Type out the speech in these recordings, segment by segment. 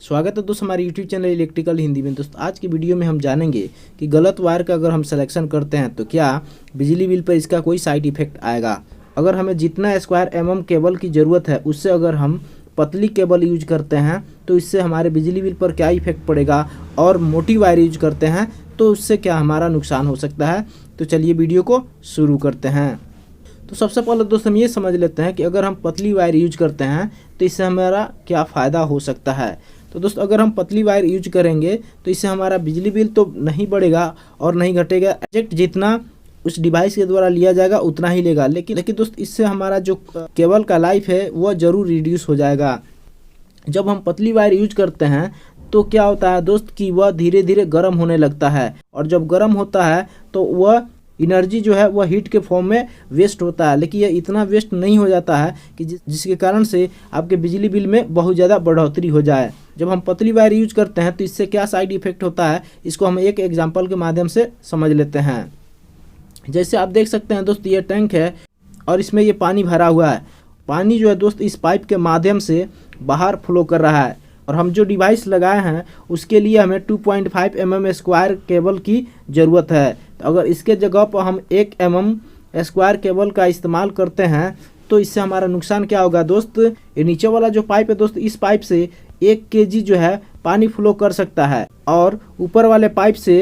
स्वागत है दोस्तों हमारे यूट्यूब चैनल इलेक्ट्रिकल हिंदी में। दोस्तों आज की वीडियो में हम जानेंगे कि गलत वायर का अगर हम सिलेक्शन करते हैं तो क्या बिजली बिल पर इसका कोई साइड इफेक्ट आएगा। अगर हमें जितना स्क्वायर mm केबल की ज़रूरत है उससे अगर हम पतली केबल यूज करते हैं तो इससे हमारे बिजली बिल पर क्या इफेक्ट पड़ेगा, और मोटी वायर यूज करते हैं तो उससे क्या हमारा नुकसान हो सकता है। तो चलिए वीडियो को शुरू करते हैं। तो सबसे पहले दोस्तों हम ये समझ लेते हैं कि अगर हम पतली वायर यूज करते हैं तो इससे हमारा क्या फ़ायदा हो सकता है। तो दोस्तों अगर हम पतली वायर यूज करेंगे तो इससे हमारा बिजली बिल तो नहीं बढ़ेगा और नहीं घटेगा। एग्जैक्ट जितना उस डिवाइस के द्वारा लिया जाएगा उतना ही लेगा, लेकिन दोस्त इससे हमारा जो केबल का लाइफ है वह ज़रूर रिड्यूस हो जाएगा। जब हम पतली वायर यूज करते हैं तो क्या होता है दोस्त कि वह धीरे धीरे गर्म होने लगता है, और जब गर्म होता है तो वह एनर्जी जो है वह हीट के फॉर्म में वेस्ट होता है। लेकिन यह इतना वेस्ट नहीं हो जाता है कि जिसके कारण से आपके बिजली बिल में बहुत ज़्यादा बढ़ोतरी हो जाए। जब हम पतली वायर यूज करते हैं तो इससे क्या साइड इफेक्ट होता है, इसको हम एक एग्जांपल के माध्यम से समझ लेते हैं। जैसे आप देख सकते हैं दोस्त, ये टैंक है और इसमें ये पानी भरा हुआ है। पानी जो है दोस्त इस पाइप के माध्यम से बाहर फ्लो कर रहा है, और हम जो डिवाइस लगाए हैं उसके लिए हमें 2.5 mm स्क्वायर केबल की ज़रूरत है। तो अगर इसके जगह पर हम 1 mm स्क्वायर केबल का इस्तेमाल करते हैं तो इससे हमारा नुकसान क्या होगा दोस्त। ये नीचे वाला जो पाइप है दोस्त, इस पाइप से 1 kg जो है पानी फ्लो कर सकता है, और ऊपर वाले पाइप से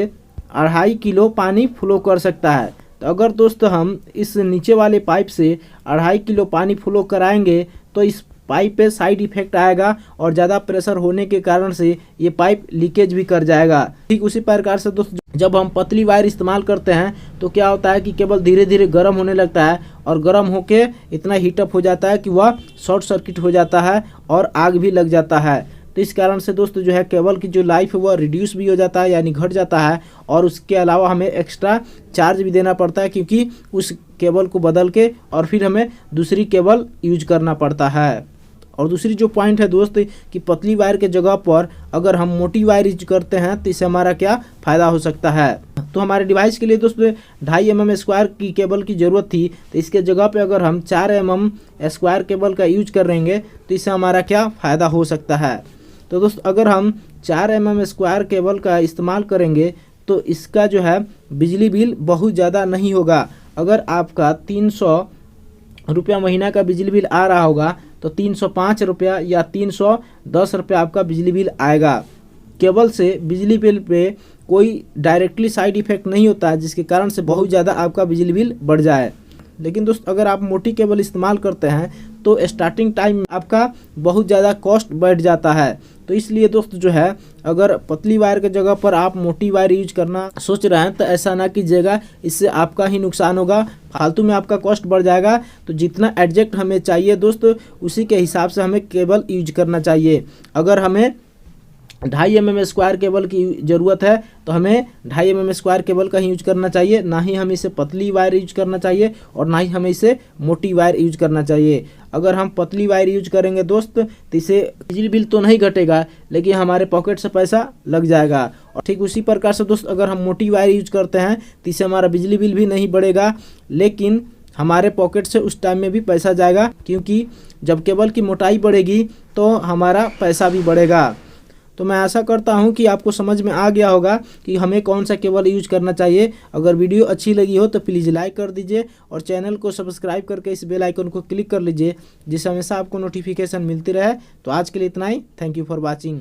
2.5 किलो पानी फ्लो कर सकता है। तो अगर दोस्त हम इस नीचे वाले पाइप से 2.5 किलो पानी फ्लो कराएंगे तो इस पाइप पे साइड इफेक्ट आएगा, और ज़्यादा प्रेशर होने के कारण से ये पाइप लीकेज भी कर जाएगा। ठीक उसी प्रकार से दोस्त जब हम पतली वायर इस्तेमाल करते हैं तो क्या होता है कि केबल धीरे धीरे गर्म होने लगता है, और गर्म होके इतना हीटअप हो जाता है कि वह शॉर्ट सर्किट हो जाता है और आग भी लग जाता है। तो इस कारण से दोस्त जो है केबल की जो लाइफ है वह रिड्यूस भी हो जाता है, यानी घट जाता है, और उसके अलावा हमें एक्स्ट्रा चार्ज भी देना पड़ता है, क्योंकि उस केबल को बदल के और फिर हमें दूसरी केबल यूज करना पड़ता है। और दूसरी जो पॉइंट है दोस्त कि पतली वायर के जगह पर अगर हम मोटी वायर यूज करते हैं तो इससे हमारा क्या फ़ायदा हो सकता है। तो हमारे डिवाइस के लिए दोस्त 2.5 mm स्क्वायर की केबल की ज़रूरत थी, तो इसके जगह पे अगर हम 4 mm स्क्वायर केबल का यूज करेंगे तो इससे हमारा क्या फ़ायदा हो सकता है। तो दोस्त अगर हम 4 mm स्क्वायर केबल का इस्तेमाल करेंगे तो इसका जो है बिजली बिल बहुत ज़्यादा नहीं होगा। अगर आपका 300 रुपया महीना का बिजली बिल आ रहा होगा तो 305 रुपया या 310 रुपया आपका बिजली बिल आएगा। केबल से बिजली बिल पे कोई डायरेक्टली साइड इफेक्ट नहीं होता है, जिसके कारण से बहुत ज़्यादा आपका बिजली बिल बढ़ जाए। लेकिन दोस्त अगर आप मोटी केबल इस्तेमाल करते हैं तो स्टार्टिंग टाइम आपका बहुत ज़्यादा कॉस्ट बढ़ जाता है। तो इसलिए दोस्त जो है अगर पतली वायर के जगह पर आप मोटी वायर यूज करना सोच रहे हैं तो ऐसा ना कीजिएगा, इससे आपका ही नुकसान होगा, फालतू में आपका कॉस्ट बढ़ जाएगा। तो जितना एडजस्ट हमें चाहिए दोस्त उसी के हिसाब से हमें केबल यूज करना चाहिए। अगर हमें 2.5 mm स्क्वायर केबल की ज़रूरत है तो हमें 2.5 mm स्क्वायर केबल का ही यूज करना चाहिए, ना ही हमें इसे पतली वायर यूज करना चाहिए और ना ही हमें इसे मोटी वायर यूज करना चाहिए। अगर हम पतली वायर यूज करेंगे दोस्त तो इसे बिजली बिल तो नहीं घटेगा, लेकिन हमारे पॉकेट से पैसा लग जाएगा। और ठीक उसी प्रकार से दोस्त अगर हम मोटी वायर यूज करते हैं तो इससे हमारा बिजली बिल भी नहीं बढ़ेगा, लेकिन हमारे पॉकेट से उस टाइम में भी पैसा जाएगा, क्योंकि जब केबल की मोटाई बढ़ेगी तो हमारा पैसा भी बढ़ेगा। तो मैं आशा करता हूं कि आपको समझ में आ गया होगा कि हमें कौन सा केबल यूज करना चाहिए। अगर वीडियो अच्छी लगी हो तो प्लीज़ लाइक कर दीजिए और चैनल को सब्सक्राइब करके इस बेल आइकन को क्लिक कर लीजिए, जिससे हमेशा आपको नोटिफिकेशन मिलती रहे। तो आज के लिए इतना ही। Thank you for watching.